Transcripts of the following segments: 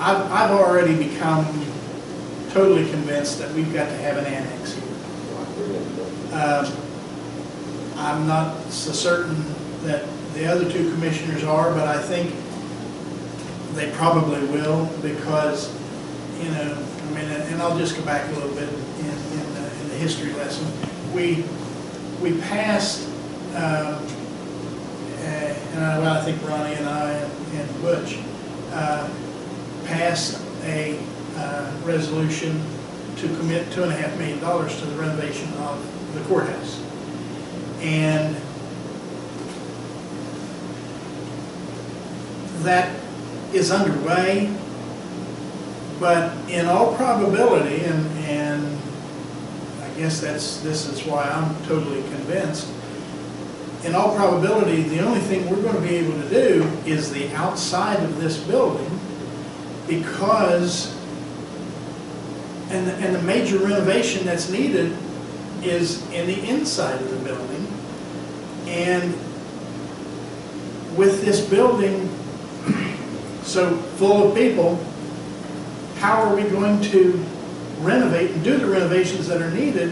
I've already become totally convinced that we've got to have an annex here. I'm not so certain that the other two commissioners are, but I think they probably will, because, you know, I mean, and I'll just go back a little bit in the history lesson. We passed, and I think Ronnie and I and Butch passed a resolution to commit $2.5 million to the renovation of the courthouse. And that is underway, but in all probability, and I guess this is why I'm totally convinced, in all probability, the only thing we're going to be able to do is the outside of this building, because, and the major renovation that's needed is in the inside of the building. And with this building so full of people, how are we going to renovate and do the renovations that are needed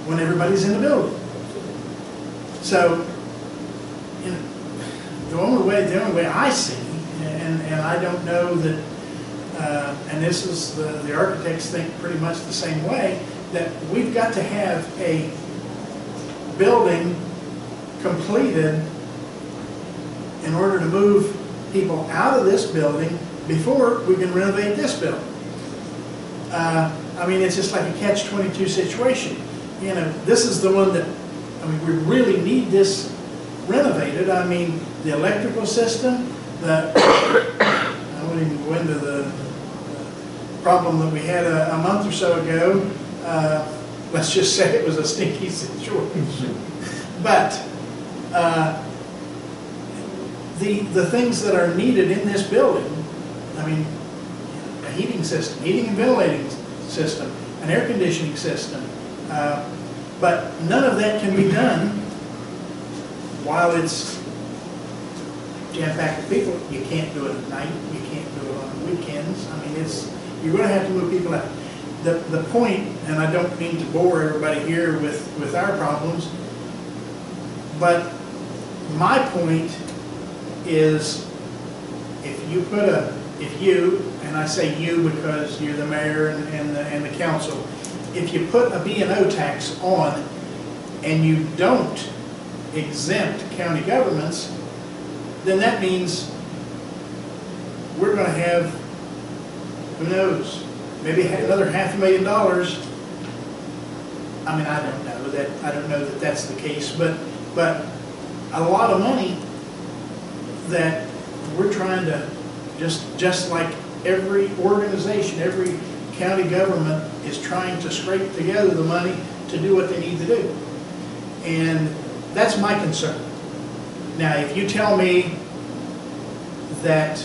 when everybody's in the building? So, you know, the only way I see, and I don't know that, and this is the architects think pretty much the same way, that we've got to have a building completed in order to move people out of this building before we can renovate this building. I mean, it's just like a catch-22 situation. You know, this is the one that, I mean, we really need this renovated. I mean, the electrical system, I won't even go into the problem that we had a month or so ago. Let's just say it was a stinky situation. But the things that are needed in this building, I mean, a heating system, heating and ventilating system, an air conditioning system, but none of that can be done while it's jam-packed with people. You can't do it at night. You can't do it on weekends. I mean, you're going to have to move people out. The point, and I don't mean to bore everybody here with our problems, but my point is, if you, and I say you because you're the mayor and the council, if you put a B&O tax on and you don't exempt county governments, then that means we're going to have, who knows, maybe another $500,000. I mean, I don't know that that's the case, but a lot of money that we're trying to just like every organization, every county government is trying to scrape together the money to do what they need to do. And that's my concern. Now, if you tell me that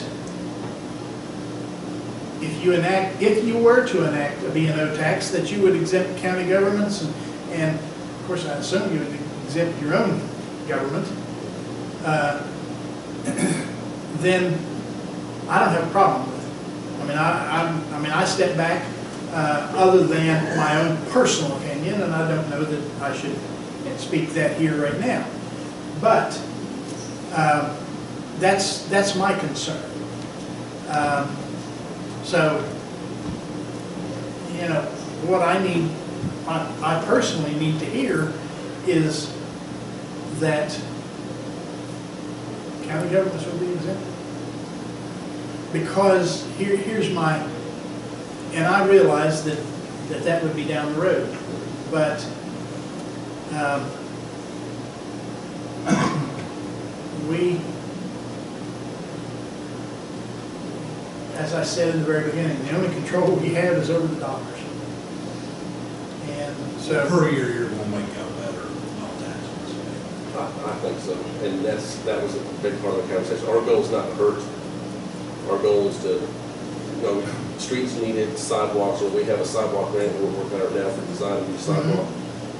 if you were to enact a B&O tax, that you would exempt county governments, and of course I assume you would exempt your own government, then I don't have a problem with it. I mean, I step back, other than my own personal opinion, and I don't know that I should speak that here right now. But that's my concern. So, you know, what I personally need to hear is that county governments will be exempted. Because here's my, and I realize that would be down the road, but as I said in the very beginning, the only control we have is over the dollars. And so per year you're going to make out better on taxes. I think so, and that was a big part of the conversation. Our goal is not to hurt. Our goal is to, you know, streets needed, sidewalks, or we have a sidewalk grant we're working on now for design a new sidewalk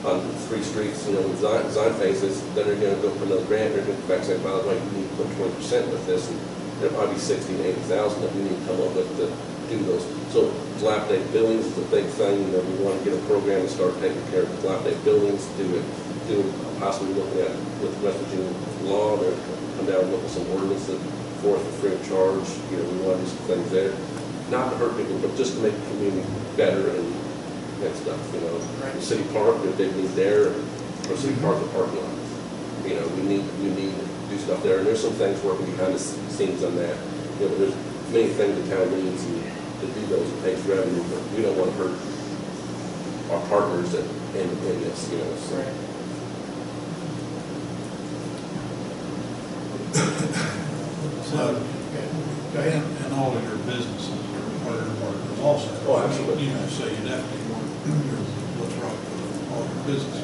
on 3 streets, you know, design phases. Then they're going to go for another grant. They're going to come back and say, by the way, you need to put 20% with this. And It might be 60 to 80,000 that we need to come up with to do those. So dilapidate buildings is a big thing, you know, we want to get a program and start taking care of dilapidate buildings, possibly looking at with West Virginia law, or come down and look at some ordinances for free of charge, you know, we want to do some things there. Not to hurt people, but just to make the community better and stuff, you know. Right. City Park, if they need there, or City Park, the parking lot. You know, we need to do stuff there, and there's some things working behind the scenes on that. You know, there's many things the town needs to do those, it takes revenue, but we don't want to hurt our partners in this, you know, so. Right. So, Go ahead. and all of your businesses are partners also. Oh, absolutely. You know, so you definitely want what's right with all your businesses.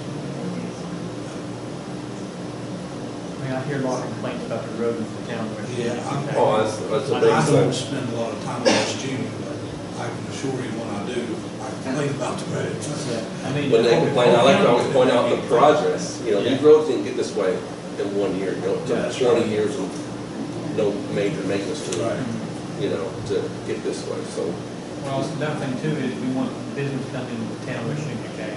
I mean, I hear a lot of complaints about the road in the town. Yeah, Oh, that's a I big don't thing. spend a lot of time with Junior, but I can assure you when I do, I complain about the roads. I mean. When they complain, I like to always point out the progress, you know, these Yeah. roads didn't get this way in 1 year, you know, it took That's 20 right. years of no major maintenance to, Right. you know, to get this way, so. Well, another thing too is we want business coming into town, which should be okay.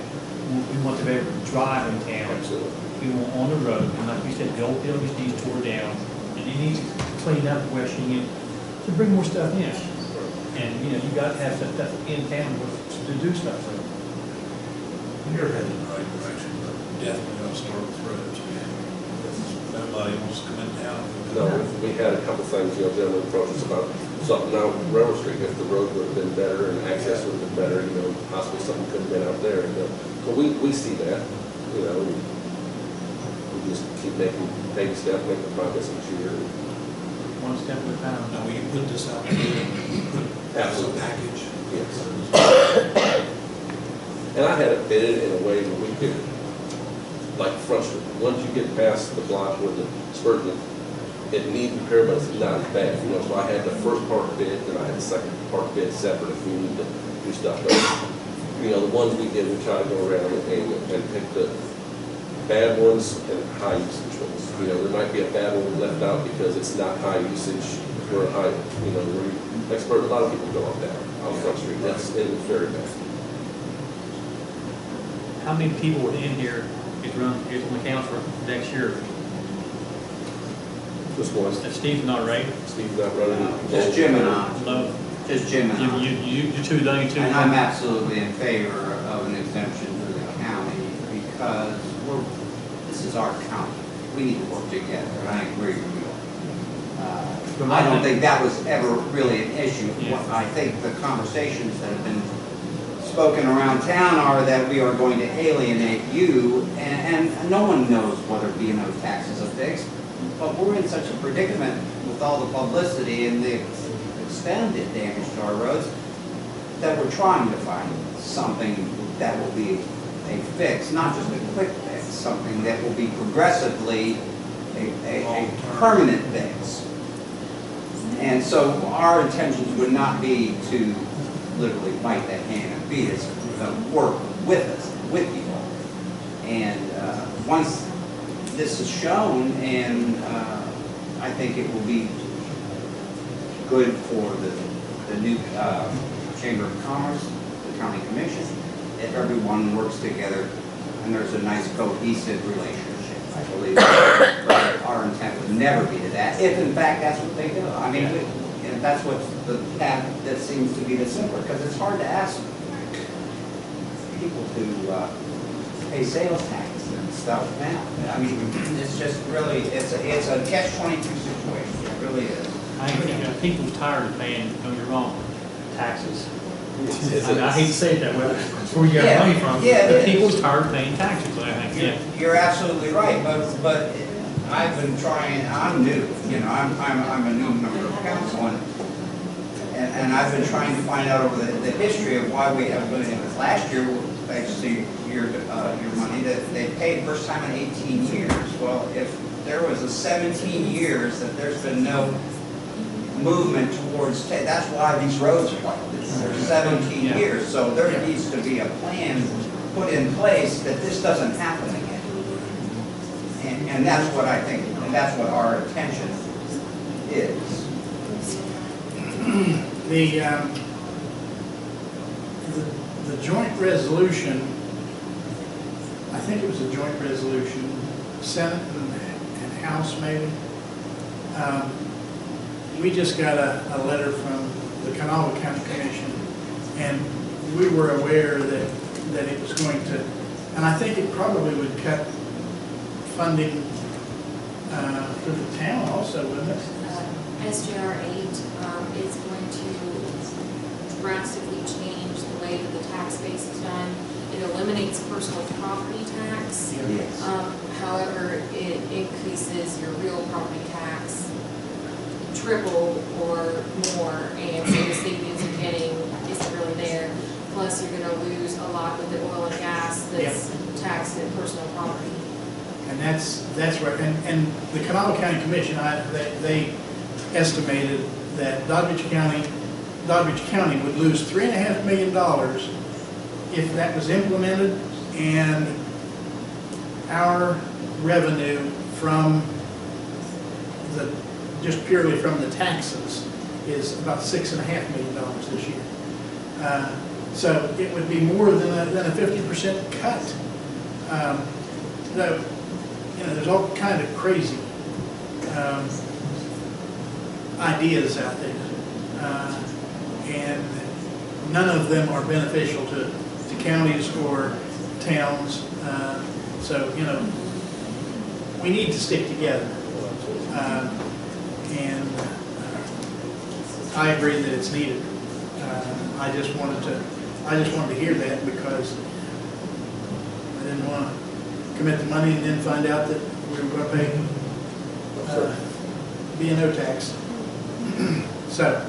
We want to be able to drive in town. Absolutely. We want on the road, and like you said, the old buildings needs tore down, and it needs cleaned up, washing it, to bring more stuff in. And, you know, you gotta have some stuff in town to do stuff with. You're headed in the right direction, but definitely gotta start with roads, man. Nobody wants to come in town. No, we had a couple things, you know, gentlemen approached us about something out Railroad Street, if the road would have been better and access would have been better, you know, possibly something could have been out there, you know. But we see that, you know, and we just keep making baby steps, making progress each year. One step at a time. Now, we can put this out there, put it as a package. Yes. And I had it fitted in a way where we could, like Front Street, once you get past the block where the Spurgeon, it needs repair, but it's not as bad, you know, so I had the first part bid, and I had the second part bid separate if we need to do stuff. But, you know, the ones we did, we try to go around and pick the bad ones and high usage ones. You know, there might be a bad one left out because it's not high usage, or high, you know, where expert, a lot of people go up there on Front Street, it was very bad. How many people in here is on the council for next year? This one, If Steve's not right, Steve's not running. Just Jim and I, no, just Jim and I. you two, the only two. And I'm absolutely in favor of an exemption for the county because this is our county. We need to work together, and I agree with you. I don't think that was ever really an issue. Yeah. I think the conversations that have been spoken around town are that we are going to alienate you, and no one knows whether B&O taxes are fixed. But we're in such a predicament with all the publicity and the extended damage to our roads that we're trying to find something that will be a fix, not just a quick fix, something that will be progressively a permanent fix. And so our intentions would not be to literally bite the hand and feed us, work with us, with you all. And once this is shown, and I think it will be good for the new Chamber of Commerce, the County Commission, if everyone works together and there's a nice cohesive relationship. I believe that our intent would never be to that, if in fact that's what they do. I mean, and that's what the path that seems to be the simpler, because it's hard to ask people to pay sales tax and stuff now. I mean, it's just really, it's a catch-22 situation, it really is. I think people's tired of paying, don't get me wrong, taxes. It's- I hate to say it that way, that's where you get Yeah, money from. yeah, it But is. people's tired of paying taxes, I think, yeah. You're absolutely right, but I've been trying, I'm new, you know, I'm a new member of council, and I've been trying to find out over the history of why we haven't been in this. Last year, thanks to your money, that they paid first time in 18 years. Well, if there was a 17 years that there's been no movement towards, that's why these roads are like this. They're 17 Yeah. years, so there needs to be a plan put in place that this doesn't happen again. And that's what I think, and that's what our intention is. the joint resolution, I think it was a joint resolution, Senate and House maybe. We just got a letter from the Kanawha County Commission, and we were aware that it was going to, and I think it probably would cut funding for the town also, wouldn't it? SJR 8 is going to drastically change the way that the tax base is done. It eliminates personal property tax. Yes. However, it increases your real property tax triple or more, and so the savings you're getting isn't really there. Plus, you're going to lose a lot with the oil and gas that's taxed at personal property. And that's right. And the Kanawha County Commission, they estimated that Doddridge County would lose $3.5 million if that was implemented, and our revenue from just purely from the taxes is about $6.5 million this year. So it would be more than a 50% cut. So, there's all kind of crazy ideas out there, and none of them are beneficial to counties or towns. So, we need to stick together. And I agree that it's needed. I just wanted to hear that because I didn't want to commit the money and then find out that we were going to pay B&O tax. So,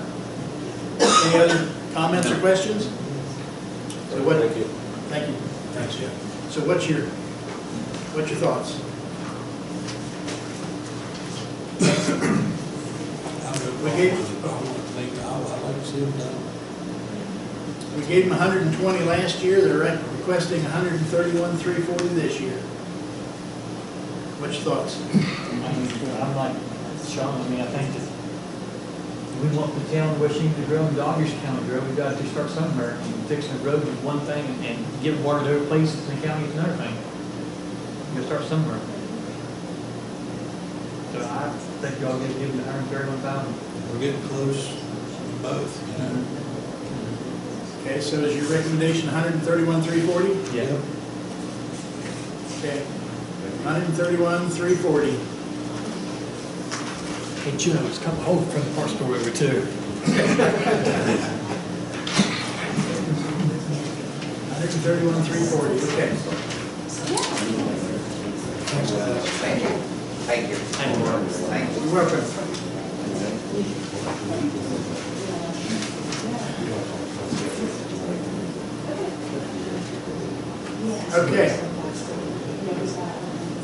any other comments or questions? So what? Thank you. Thank you. Thanks, Jeff. So what's your thoughts? We gave them 120 last year. They're requesting 131,340 this year. What's your thoughts? I'm like Sean, I think that we want the town of West Union to grow and Doddridge County to grow. We've got to start somewhere. And fixing the road is one thing, and giving water to other places in the county is another thing. We've got to start somewhere. So I think y'all get given 131,000. We're getting close to both, Okay, so is your recommendation 131,340? Yeah. Okay, 131,340. Hey, Joe, it's come home from the park store over too. 131,340. Okay. Thank you. Thank you. Thank you. You're welcome. Okay.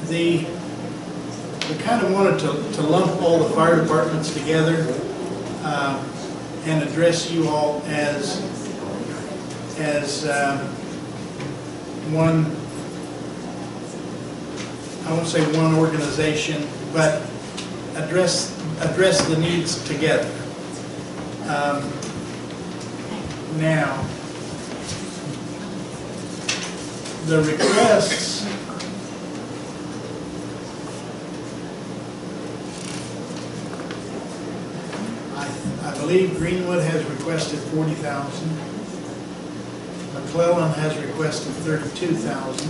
We kind of wanted to lump all the fire departments together and address you all as one, I won't say one organization, but address the needs together. Now, the requests, I believe Greenwood has requested 40,000. McClellan has requested 32,000.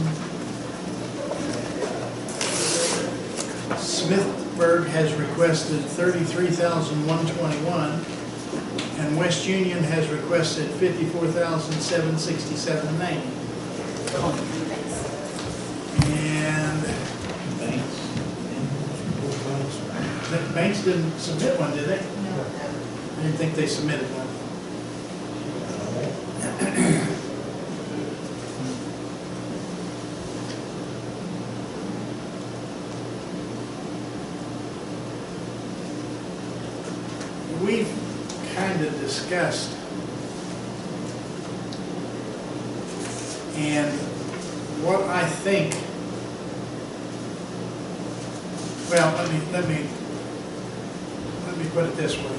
Smithburg has requested 33,121, and West Union has requested 54,767.90. And Banks didn't submit one, did they? No. I didn't think they submitted one. We've kind of discussed, and what I think, well, let me put it this way.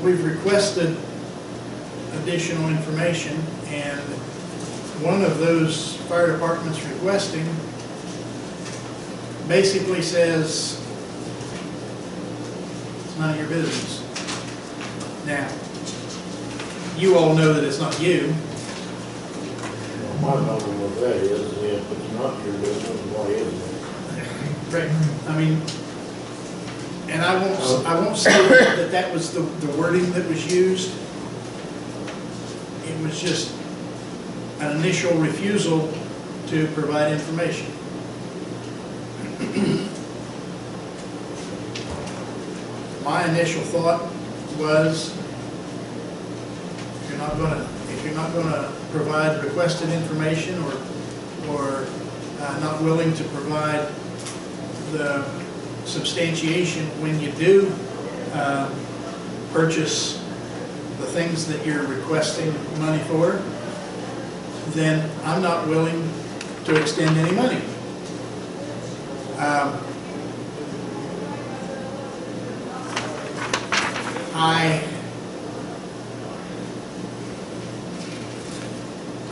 we've requested additional information, and one of those fire departments requesting basically says, it's none of your business. Now, you all know that it's not you. My problem with that is, if it's not your business, why is it? Right. I mean, and I won't say that that was the wording that was used. It was just an initial refusal to provide information. My initial thought was, if you're not gonna provide requested information, or not willing to provide the substantiation when you do purchase the things that you're requesting money for, then I'm not willing to extend any money.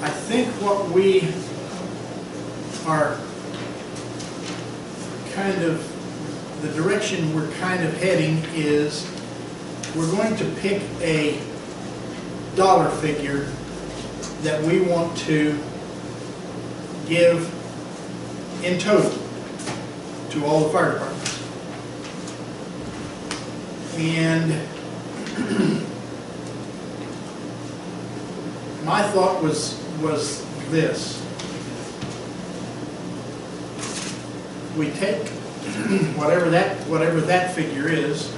I think what we are kind of, the direction we're kind of heading is, we're going to pick a dollar figure that we want to give in total to all the fire departments. And my thought was this. We take whatever that figure is,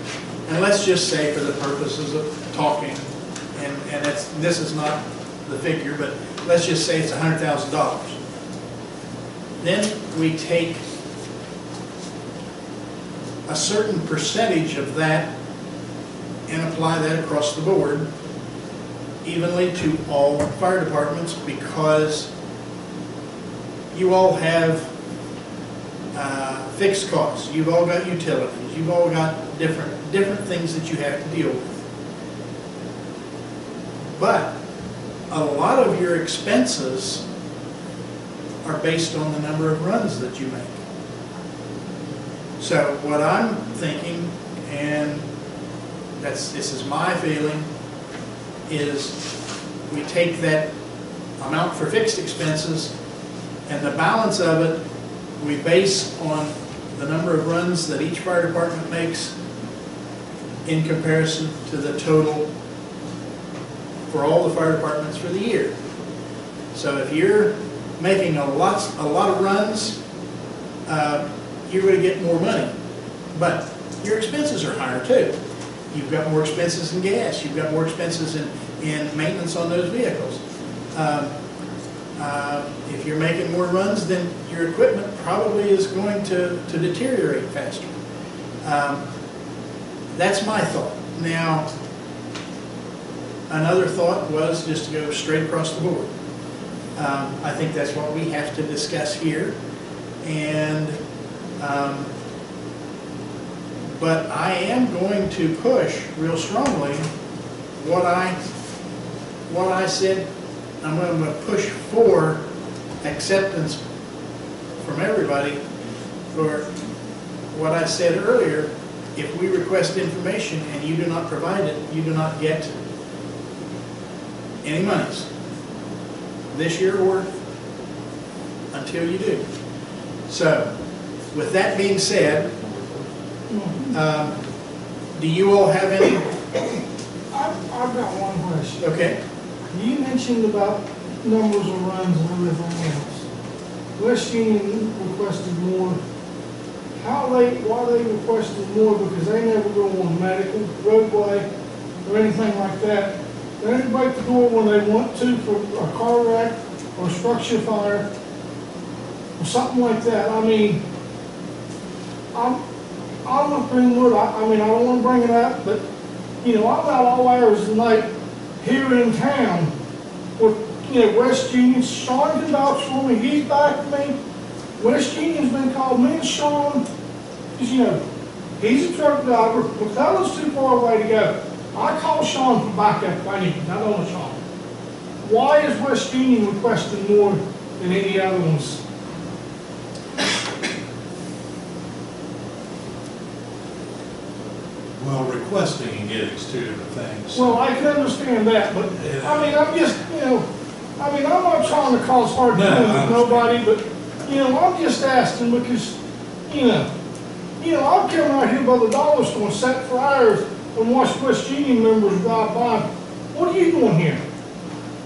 and let's just say, for the purposes of talking, and this is not the figure, but let's just say it's $100,000. Then we take a certain percentage of that and apply that across the board evenly to all fire departments, because you all have fixed costs, you've all got utilities, you've all got different things that you have to deal with. But a lot of your expenses are based on the number of runs that you make. So what I'm thinking, and this is my feeling, is we take that amount for fixed expenses, and the balance of it we base on the number of runs that each fire department makes in comparison to the total for all the fire departments for the year. So if you're making a lot of runs, you're going to get more money, but your expenses are higher too. You've got more expenses in gas, you've got more expenses in maintenance on those vehicles. If you're making more runs, then your equipment probably is going to deteriorate faster. That's my thought. Now, another thought was just to go straight across the board. I think that's what we have to discuss here. And but I am going to push real strongly what I said. I'm going to push for acceptance from everybody for what I said earlier. If we request information and you do not provide it, you do not get any monies this year or until you do. So, with that being said, do you all have any? I've got one question. Okay. You mentioned about numbers of runs and everything else. West Union requested more. Why they requested more? Because they never go on medical, roadway, or anything like that. They only break the door when they want to for a car wreck or a structure fire or something like that. I mean, I'm with Greenwood. I mean, I don't want to bring it up, but you know, I'm out all hours of the night here in town with, you know, West Union. Sean can vouch for me. He's backed me. West Union's been called. Me and Sean, because, you know, he's a truck driver. McCullough's too far away to go. I call Sean for backup if I need it, I don't know Sean. Why is West Union requesting more than any other ones? Well, requesting and getting is two different things. Well, I can understand that, but, I mean, I'm just, I'm not trying to cause hard No, feelings I with nobody, but, I'm just asking because, I'll come right here by the dollar store and set for hours and watch West Union members drive by. What are you doing here?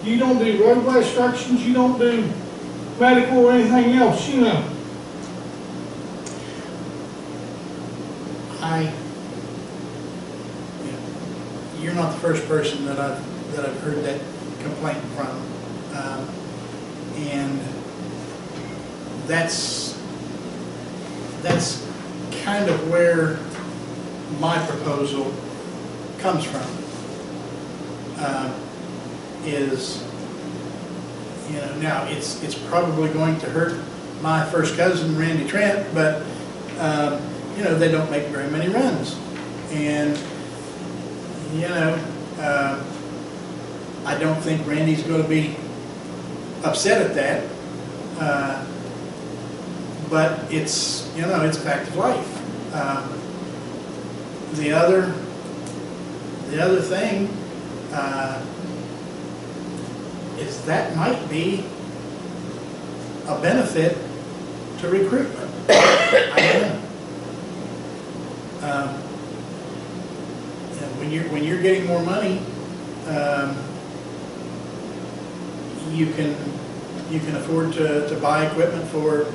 You don't do roadway obstructions, you don't do medical or anything else, You're not the first person that I've heard that complaint from. And that's kind of where my proposal comes from. Now it's probably going to hurt my first cousin, Randy Trent, but, they don't make very many runs. And, I don't think Randy's going to be upset at that. But it's, it's a fact of life. The other thing is that might be a benefit to recruitment. I don't know. When you're getting more money, you can afford to buy equipment for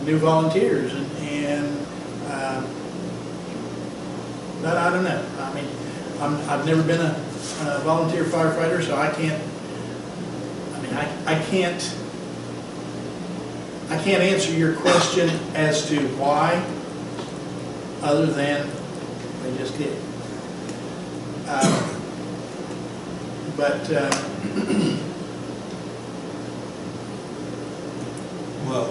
new volunteers but I don't know. I mean, I've never been a volunteer firefighter, so I can't answer your question as to why, other than they just did. Well,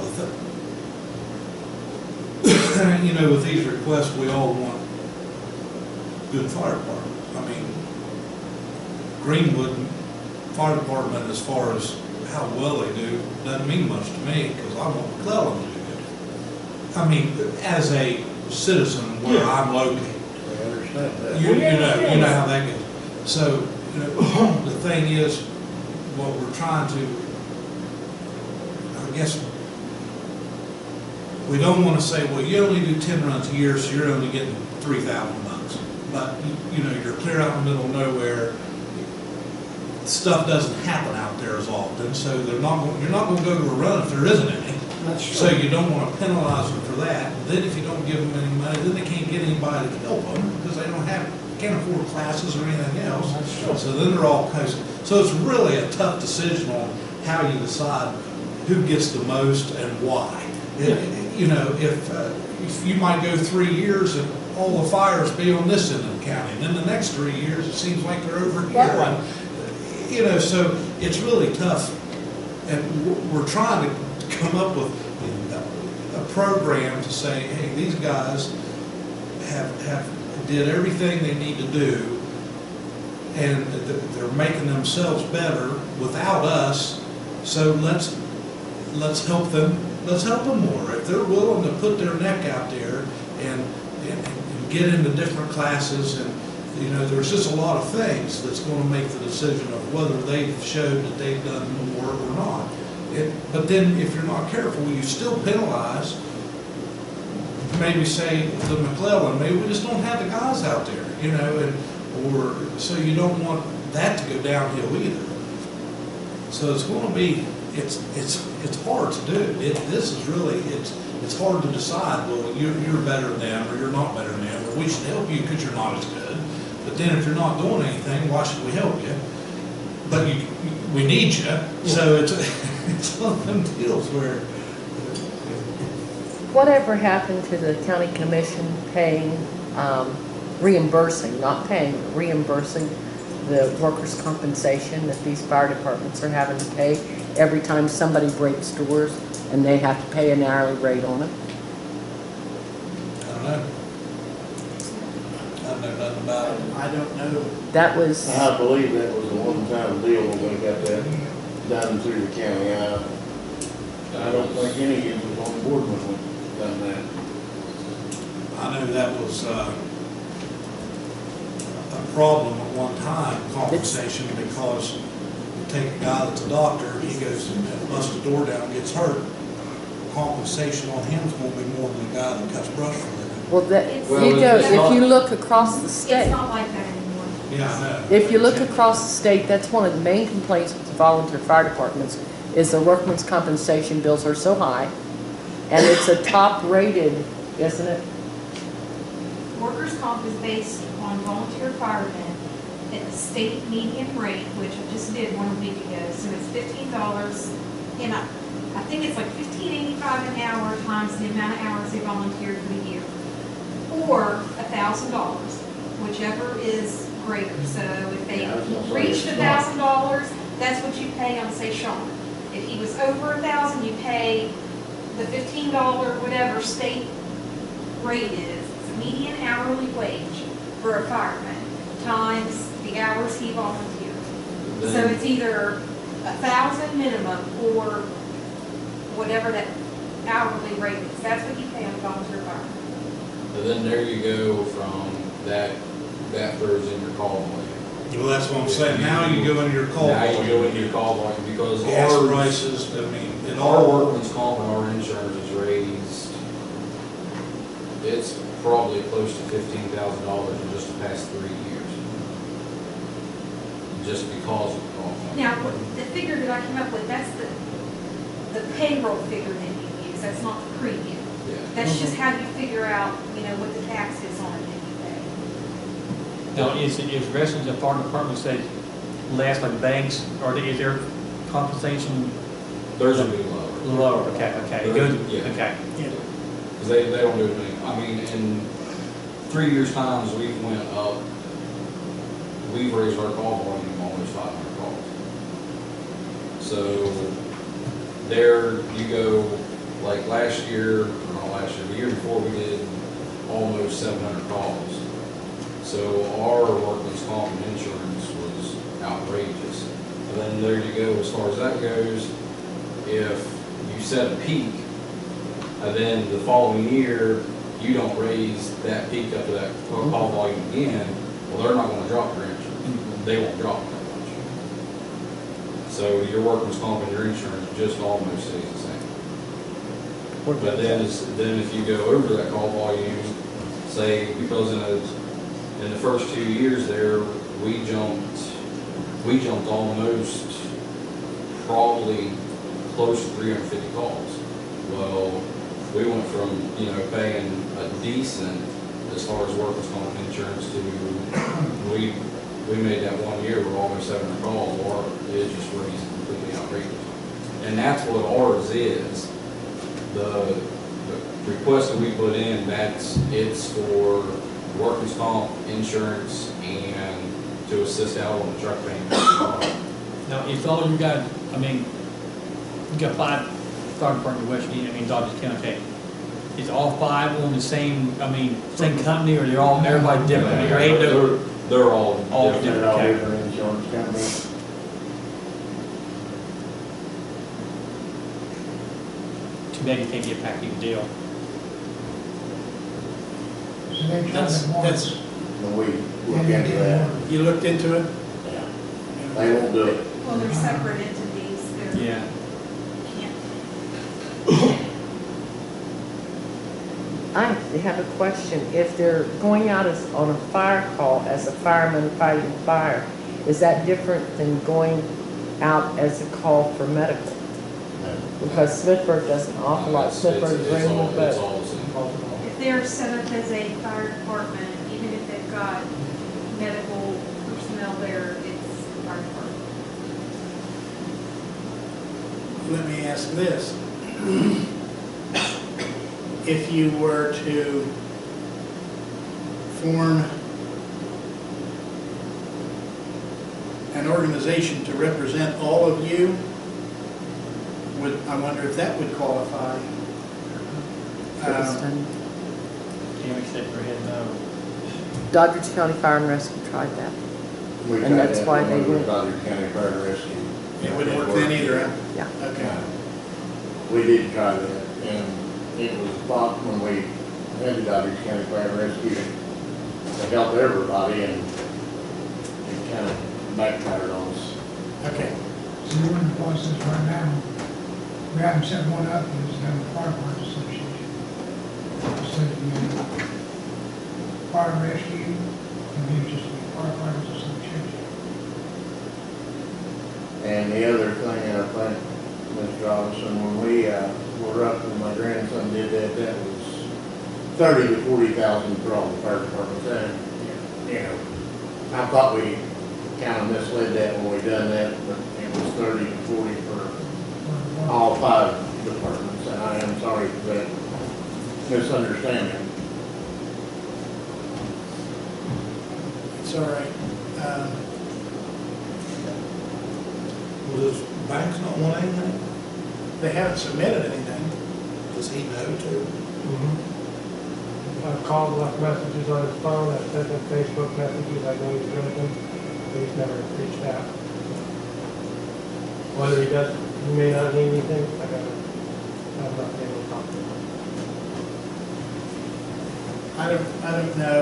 with these requests, we all want good fire departments. I mean, Greenwood Fire Department, as far as how well they do, doesn't mean much to me, because I want McClellan to do good. I mean, as a citizen where I'm located. I understand that. You know how that goes. So, the thing is, what we're trying to, I guess, we don't want to say, well, you only do 10 runs a year, so you're only getting $3,000. But, you're clear out in the middle of nowhere. Stuff doesn't happen out there as often, so you're not going to go to a run if there isn't any. That's true. So you don't want to penalize them for that. Then if you don't give them any money, then they can't get anybody to help them because they can't afford classes or anything else. That's true. So then they're all coasting. So it's really a tough decision on how you decide who gets the most and why. If you might go 3 years and all the fires be on this end of the county, and then the next 3 years it seems like they're over here. Right. So it's really tough, and we're trying to come up with a program to say, hey, these guys have did everything they need to do, and they're making themselves better without us. So let's help them. Let's help them more if they're willing to put their neck out there and get into different classes. And there's just a lot of things that's going to make the decision of whether they've showed that they've done more or not. But then if you're not careful, you still penalize. Maybe say the McClellan, maybe we just don't have the guys out there, so you don't want that to go downhill either. So it's going to be, it's hard to do. This is really, it's hard to decide, well, you're better than them or you're not better than them, or we should help you because you're not as good. But then if you're not doing anything, why should we help you? But we need you, so it's one of them deals where. Whatever happened to the county commission paying, reimbursing, not paying, but reimbursing the workers' compensation that these fire departments are having to pay every time somebody breaks doors and they have to pay an hourly rate on it? I don't know. I don't know nothing about it. I don't know. That was, I believe that was a one-time deal when we got that done through the county. I don't think any of you was on board when we done that. I know that was a problem at one time, compensation, because you take a guy that's a doctor, he goes and busts a door down, gets hurt. Compensation on him's gonna be more than the guy that cuts brush for a living. well, that, Well, you go, it's if not- you look across the It's state, not like that anymore. Yeah, I know. if you look across the state, that's one of the main complaints with the volunteer fire departments, is the workman's compensation bills are so high, and it's a top rated, isn't it? Workers' comp is based on volunteer firemen at the state median rate, which I just did 1 week ago, so it's $15, and I think it's like $15.85 an hour times the amount of hours they volunteered for the year, or $1,000, whichever is greater. So if they Yeah, I was gonna say, reached it's not- $1,000, that's what you pay on, say, Sean. If he was over 1,000, you pay the $15 whatever state rate is, it's a median hourly wage for a fireman, times the hours he volunteered. So it's either 1,000 minimum or whatever that hourly rate is, that's what you pay on a volunteer fireman. But then there you go from that, that throws in your call volume. Well, that's what I'm saying, now you go into your call. Now you go into your call volume because Gas our, prices, I mean, it our all. workman's comp and our insurance is raised, it's probably close to $15,000 in just the past 3 years. Just because of the call volume. Now, the figure that I came up with, that's the payroll figure that you use, that's not the premium. Yeah. That's just how you figure out, what the tax is on it that you pay. Now, is residents of fire departments say less like banks, or is their compensation Theirs will be lower. lower? Okay, it goes, Yeah. okay. Because they don't do anything. I mean, in 3 years' times, we went up, we've raised our call volume almost 500 calls. So there you go, like last year, or not last year, the year before, we did almost 700 calls. So our workman's comp and insurance was outrageous. And then there you go, as far as that goes, if you set a peak, and then the following year, you don't raise that peak up to that call volume again, well, they're not gonna drop your insurance. They won't drop that much. So your workman's comp and your insurance just almost stays the same. But then if you go over that call volume, say, because in the first 2 years there, we jumped almost probably close to 350 calls. Well, we went from, paying a decent, as far as workers' comp insurance, to, we made that 1 year with almost 700 calls, or it just raised completely outrageous. And that's what ours is. The request that we put in, it's for workers' comp insurance and to assist out on the truck payment. Now, if all you got, you got 5 fire department in West Virginia, Dodge County, okay. Is all 5 on the same, same company, or they're all, everybody different? There ain't no, They're all all different. They're all okay. different insurance companies. Too bad you can't get a package deal. That's, And we look into that. you looked into it? Yeah. They won't do it. Well, they're separate entities, they're, Yeah. can't. I have a question. If they're going out on a fire call as a fireman fighting fire, is that different than going out as a call for medical? Because Smithburg does an awful lot, Smithburg, It's Greenwood, all the but same. If they're set up as a fire department, even if they've got medical personnel there, it's fire department. Let me ask this. If you were to form an organization to represent all of you, I wonder if that would qualify. Kristen, Tammy said her head no. Doddridge County Fire and Rescue tried that. We And tried that's that why when they we were went- Dodger County Fire and Rescue. It wouldn't work then either, huh? Yeah. Okay. We did try that, and it was thought when we had the Dodger County Fire and Rescue, they helped everybody, and it kind of backfired on us. Okay. So we're in the process right now, we haven't set one up, it's done the Firefighters Association. So, fire and rescue, and then just the Firefighters Association. And the other thing, I think, Mr. Robinson, when we, were up, when my grandson did that, that was 30 to 40,000 for all the fire departments, and, you know, I thought we kind of misled that when we done that, but it was 30 to 40 for all 5 departments, and I am sorry for that misunderstanding. It's all right. Well, does Banks not want anything? They haven't submitted anything. Does he know too? I've called, left messages on his phone, I've sent him Facebook messages, I know he's drinking, but he's never reached out. Whether he does, he may not need anything, I don't know. I'm not able to talk to him. I don't know.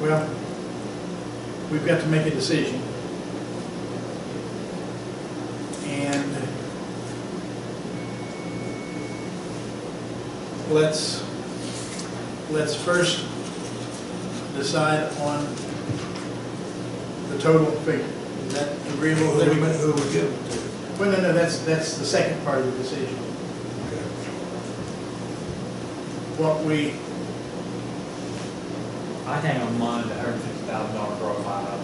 Well, we've got to make a decision. And let's first decide on the total figure. Is that agreeable with everybody? Who would give it to? Well, no, that's the second part of the decision. Okay. What we, I hang on mine to $150,000 for our file.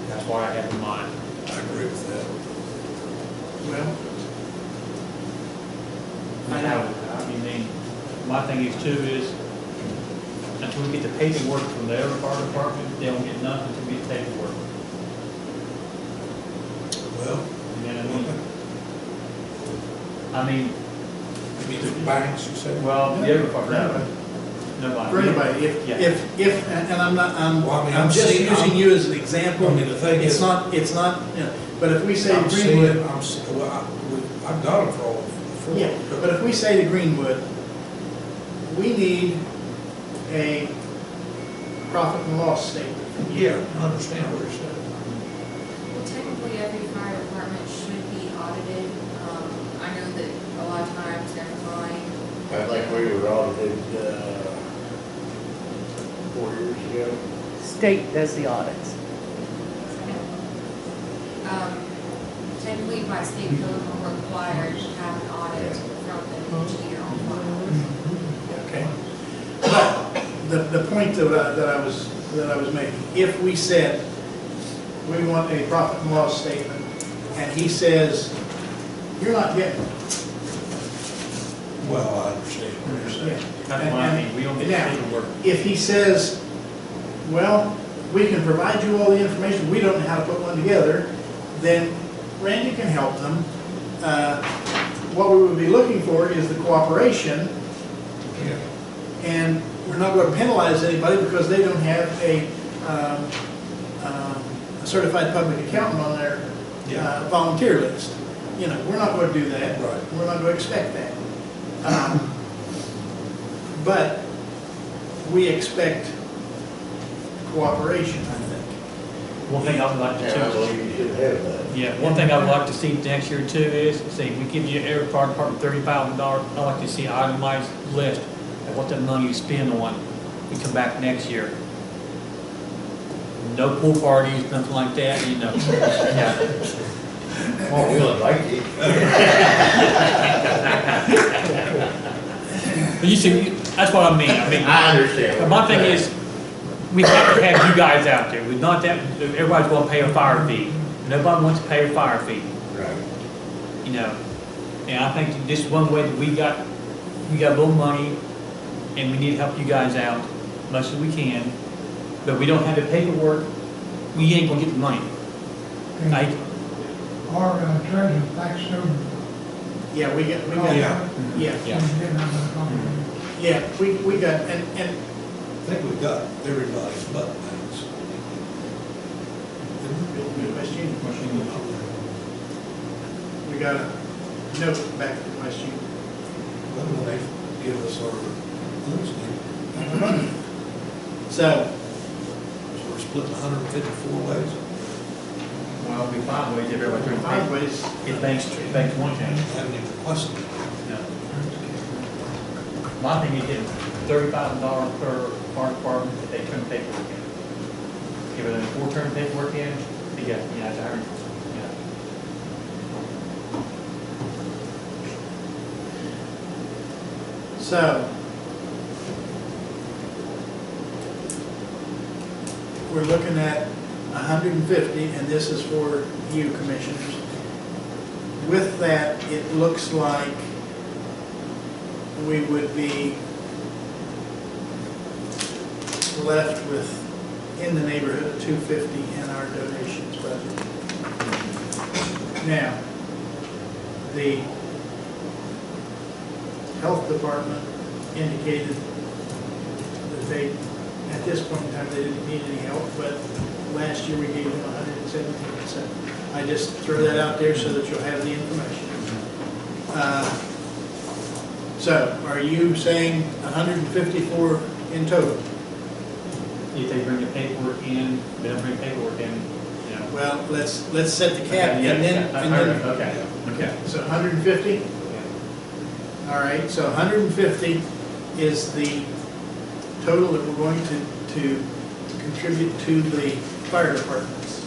That's what I have in mind. I agree with that. well, I mean, my thing is too is, until we get the paperwork from the other fire department, they don't get nothing until we get paperwork. Well, You know what I mean? you mean the Banks, you said? Well, the other part, nobody. for anybody, if, and I'm not, Well, I mean, I'm I'm just seeing- using you as an example. I mean, the thing It's is- not, you know, but if we say I'm seeing, Greenwood, I've got them for all four. yeah, but if we say to Greenwood, we need a profit and loss statement. Yeah, I understand what you're saying. Well, technically, every fire department should be audited. I know that a lot of times they're fine. I think we were audited, 4 years ago. State does the audits. Technically, by state code, we're required to have an audit from them each year on file. Okay. But the point that I was making, if we said, we want a profit and loss statement, and he says, you're not getting it. Well, I understand what you're saying. That's what I mean, we don't get Now, the paperwork. if he says, well, we can provide you all the information, we don't know how to put one together, then Randy can help them. What we would be looking for is the cooperation, Yeah. and we're not going to penalize anybody because they don't have a certified public accountant on their volunteer list. You know, we're not going to do that. Right. We're not going to expect that. But we expect cooperation, I think. One thing I would like to And I do, believe you should have that. yeah, one thing I would like to see next year too is, say, we give you every fire department $30,000, I'd like to see an itemized list of what that money you spend on. We come back next year. No pool parties, nothing like that, you know. Yeah. Oh, we would like it. But you see, that's what I mean. I understand. But my thing is, we have to have you guys out there. We're not that, everybody's gonna pay a fire fee. Nobody wants to pay a fire fee, Right. you know? And I think this is one way that we got a little money, and we need to help you guys out much as we can. But we don't have the paperwork, we ain't gonna get the money. Right? Our treasurer faxed over. Yeah, we got, Yeah. yeah, Yeah. We didn't have a copy. yeah, we got, and I think we got everybody's button things. West Union, we got a note back to West Union. When they give us our things, So, so we're splitting 154 ways. Well, we find ways, everybody turns five ways, it banks one I county. haven't even requested it. No. My thing is getting $35 per fire department if they turn paperwork in. Give them a 4-turn paperwork in, they get, you know, it's 100, you know. so. We're looking at 150, and this is for you commissioners. With that, it looks like we would be left with in the neighborhood of 250 in our donations budget. Now, the health department indicated that they, at this point in time, they didn't need any help, but last year we gave them 117%. I just throw that out there so that you'll have the information. So, are you saying 154 in total? If they bring the paperwork in, they don't bring paperwork in, you know. Well, let's set the cap, Okay, yeah, and then, okay. so 150? All right, so 150 is the total that we're going to contribute to the fire departments.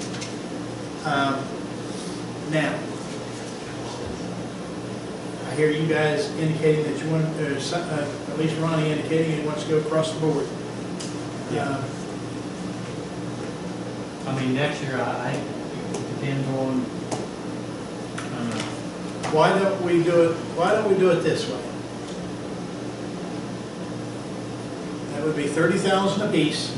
Now, I hear you guys indicating that you want, at least Ronnie indicating he wants to go across the board. Yeah. I mean, next year, it depends on, Why don't we do it this way? That would be 30,000 apiece,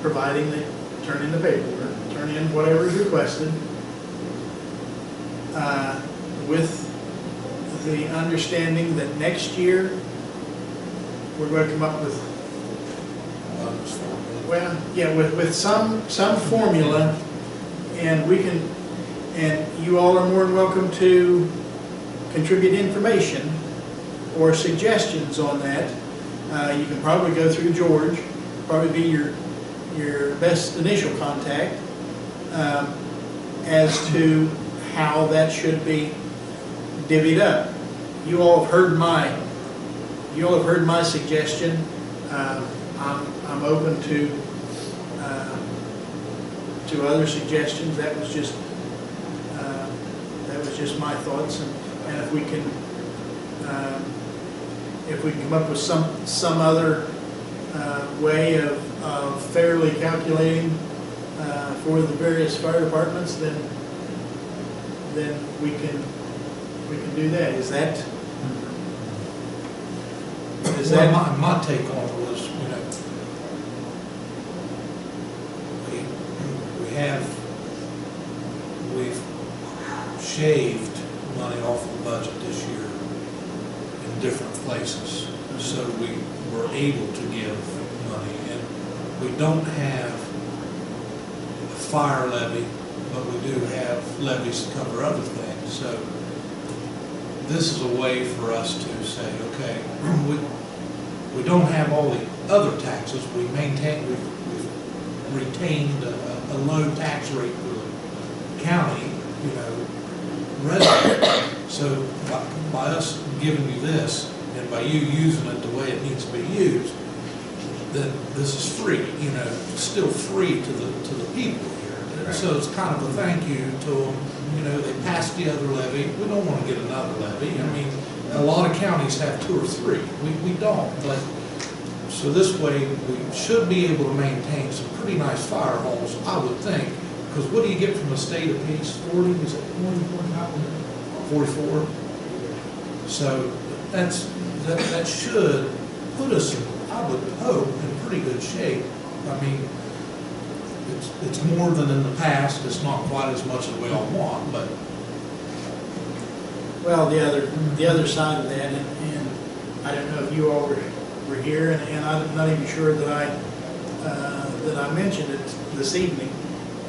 providing they turn in the paperwork, turn in whatever is requested, with the understanding that next year, we're going to come up with, well, yeah, with some formula, and we can, and you all are more than welcome to contribute information or suggestions on that. You can probably go through George, probably be your best initial contact as to how that should be divvied up. You all have heard my suggestion. I'm open to other suggestions. That was just my thoughts, and if we can come up with some other way of fairly calculating for the various fire departments, then we can do that. Is that My take on it was, you know, we've shaved money off the budget this year in different places, so we were able to give money, and we don't have a fire levy, but we do have levies to cover other things. So this is a way for us to say, okay, we don't have all the other taxes. We've retained a low tax rate for the county, you know, resident. So by us giving you this, and by you using it the way it needs to be used, then this is free, you know, still free to the people here. And so it's kind of a thank you to them. You know, they passed the other levy. We don't want to get another levy. I mean, a lot of counties have 2 or 3. We don't. But so this way, we should be able to maintain some pretty nice fire halls, I would think. Because what do you get from the state apiece? 40? Is it 44? So that should put us, I would hope, in pretty good shape I mean, it's more than in the past, it's not quite as much as we all want, but Well, the other side of that, and I don't know if you all were here, and I'm not even sure that I mentioned it this evening,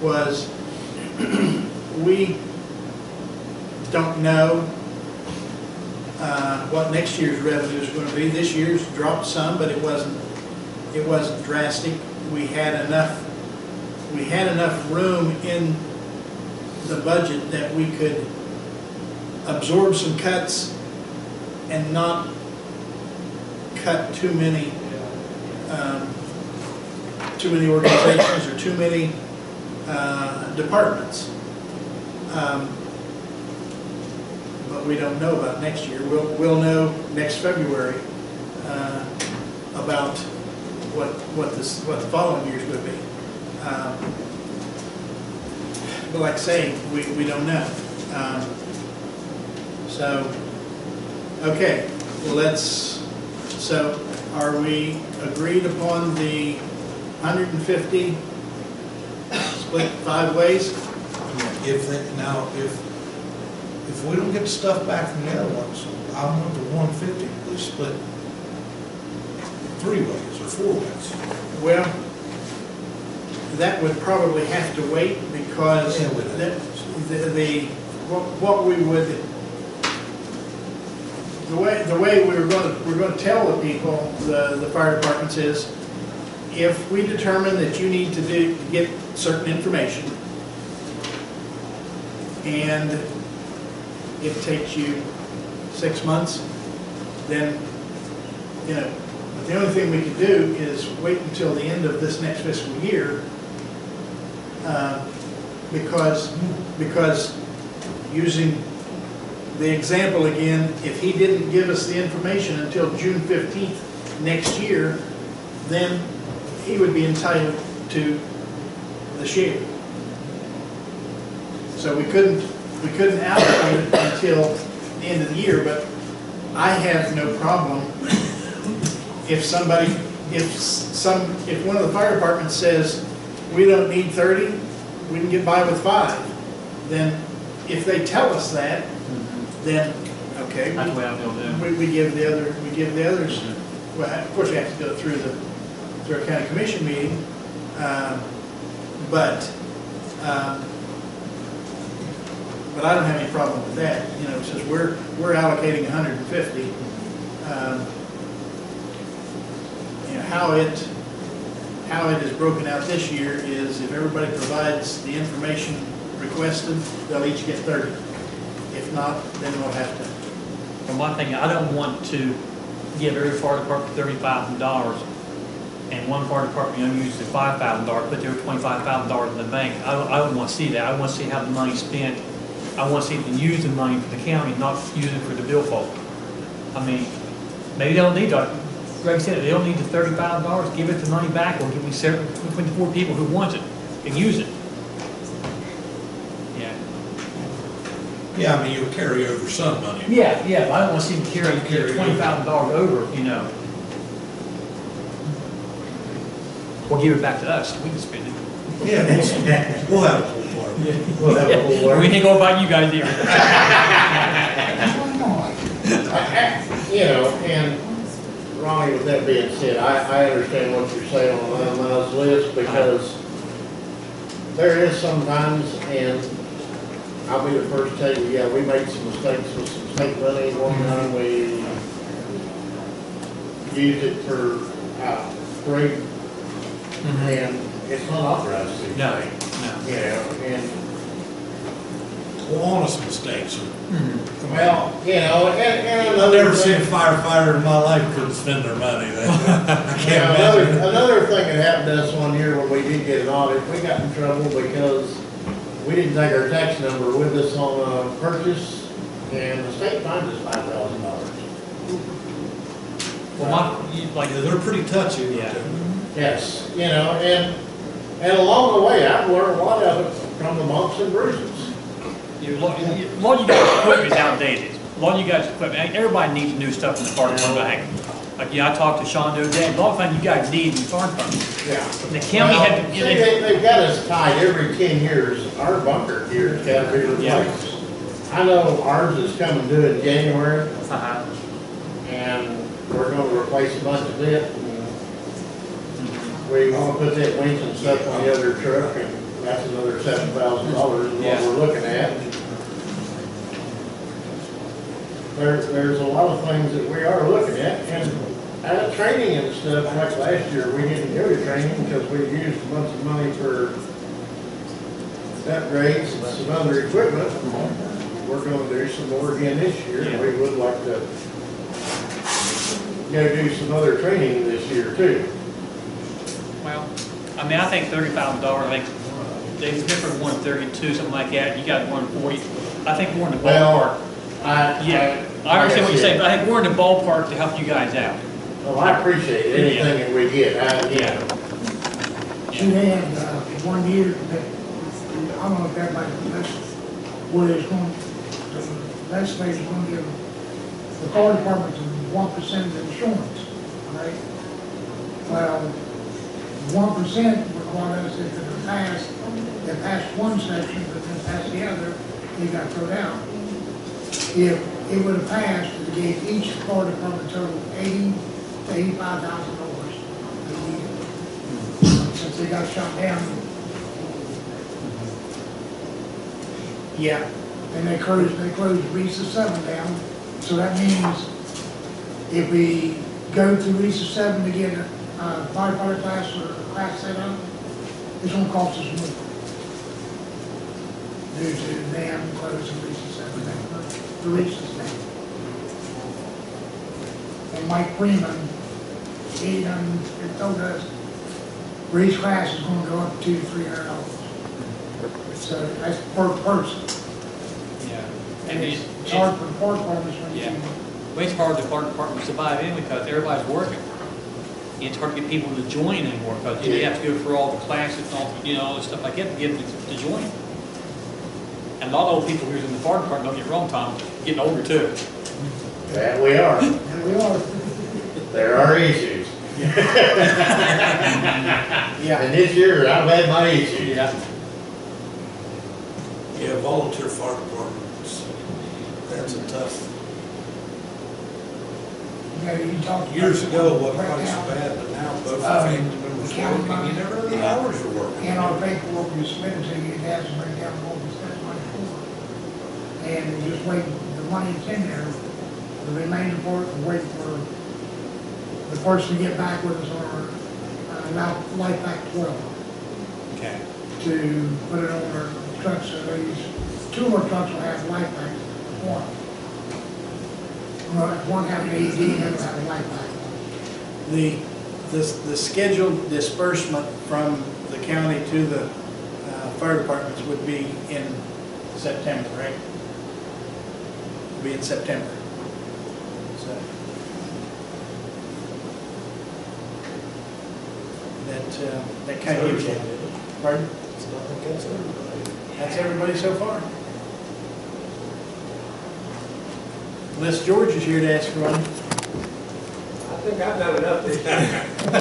was we don't know what next year's revenue is going to be. This year's dropped some, but it wasn't drastic. We had enough room in the budget that we could absorb some cuts and not cut too many organizations or too many departments. But we don't know about next year. We'll know next February about what the following year's going to be. But like I say, we don't know. So, okay, well, so are we agreed upon the 150 split 5 ways? If we don't get stuff back from the other ones, I want the 150, we split 3 ways or 4 ways. Well, that would probably have to wait because Yeah, it would. what we would, the way we're going to tell the people, the fire departments, is if we determine that you need to get certain information and it takes you 6 months, then, but the only thing we can do is wait until the end of this next fiscal year, because using the example again, if he didn't give us the information until June 15th next year, then he would be entitled to the share. So we couldn't allocate it until the end of the year, but I have no problem if one of the fire departments says, we don't need 30, we can get by with 5, then if they tell us that, then, okay. That's the way I feel too. We give the others, well, of course, we have to go through a county commission meeting, but I don't have any problem with that, since we're allocating 150. How it is broken out this year is if everybody provides the information requested, they'll each get 30. If not, then we'll have to. From my thing, I don't want to give every fire department $30,000 and one fire department use the $5,000, put their $25,000 in the bank. I don't want to see that. I want to see how the money's spent. I want to see them use the money for the county, not use it for the billfold. I mean, maybe they don't need to. Greg said, they don't need the $30,000, give it the money back, or give me 24 people who want it and use it. Yeah. Yeah, I mean, you'll carry over some money. Yeah, but I don't want to see them carry $20,000 over, Or give it back to us, we can spend it. Yeah, we'll have a full party. We'll have a full We ain't going about you guys either. And Ronnie, with that being said, I understand what you're saying on the unannounced list, because there is sometimes, and I'll be the first to tell you, yeah, we made some mistakes with some state money. One time we used it for free, and it's not authorized to. No. And Well, honest mistakes. well, and I've another never seen a thing, firefighter in my life couldn't spend their money. I can't now, imagine. another thing that happened to us one year when we did get an audit, we got in trouble because we didn't take our tax number with us on a purchase, and the state fined us $5,000. Well, They're pretty touchy. Yeah. Yes, and along the way, I've learned a lot of it from the bumps and bruises. A lot of you guys' equipment is outdated. A lot of you guys' equipment, everybody needs new stuff in the fire department. Like, yeah, I talked to Sean the other day, a lot of times you guys need in the fire department. Yeah. And the county had to, See, you know, they've got us tied every 10 years. Our bunker gear's got to be replaced. I know ours is coming due in January, uh-huh. and we're going to replace a bunch of it. We want to put that winch and stuff on the other truck, and that's another $7,000 is what Yeah. we're looking at. There's a lot of things that we are looking at, and training and stuff, like last year, we didn't go to training because we used a bunch of money for upgrades and some other equipment. We're gonna do some more again this year, and we would like to go do some other training this year too. Well, I mean, I think $30,000, I think, they different 132, something like that, you got 140. I think we're in the ballpark. Yeah, I understand what you're saying, but I think we're in the ballpark to help you guys out. Well, I appreciate anything that we get, Yeah. She had, 1 year, that, I don't know if everybody knows, where it's going, the legislature's going to give the fire department 1% of the insurance, right? Well, 1% requires us if it passed, they passed one section, but then passed the other, they got thrown out. If it would have passed, it gave each fire department total $80,000 to $85,000 a year. Since they got shut down, Yeah, and they closed Risa 7 down, so that means if we go to Risa 7 to get a firefighter class or a class set up, it's gonna cost us more. Due to them closing Risa 7 down, the Risa's down. And Mike Freeman, he told us, for each class is gonna go up to $200 to $300. So that's per person. Yeah. And It's hard for the fire departments when Yeah. you, Well, it's hard for the fire department to survive in because everybody's working. It's hard to get people to join anymore because you have to go through all the classes and all, you know, all this stuff like that to get them to join. And a lot of old people who's in the fire department, don't get me wrong, Tom, getting older too. That we are. and we are, There are issues. yeah. And this year, I've had my issues. Yeah. Yeah, volunteer fire departments, that's a tough. you talk. Years ago, it wasn't right quite so now, bad, but now both Um, family members county working, money. you never know the hours you're working. In our paperwork, we submitted to you, it has to bring down what we spent money for. And we just wait, the money that's in there, the remainder part, we wait for the person to get back with us on our, Life Back 12. Okay. To put it on our trucks, so these, 2 of our trucks will have life back, one. One have an AED and the other have a life back. The scheduled disbursement from the county to the fire departments would be in September, right? Would be in September. So that kind of gives you. Pardon? That's everybody so far. Unless George is here to ask for one. I think I've done enough this year.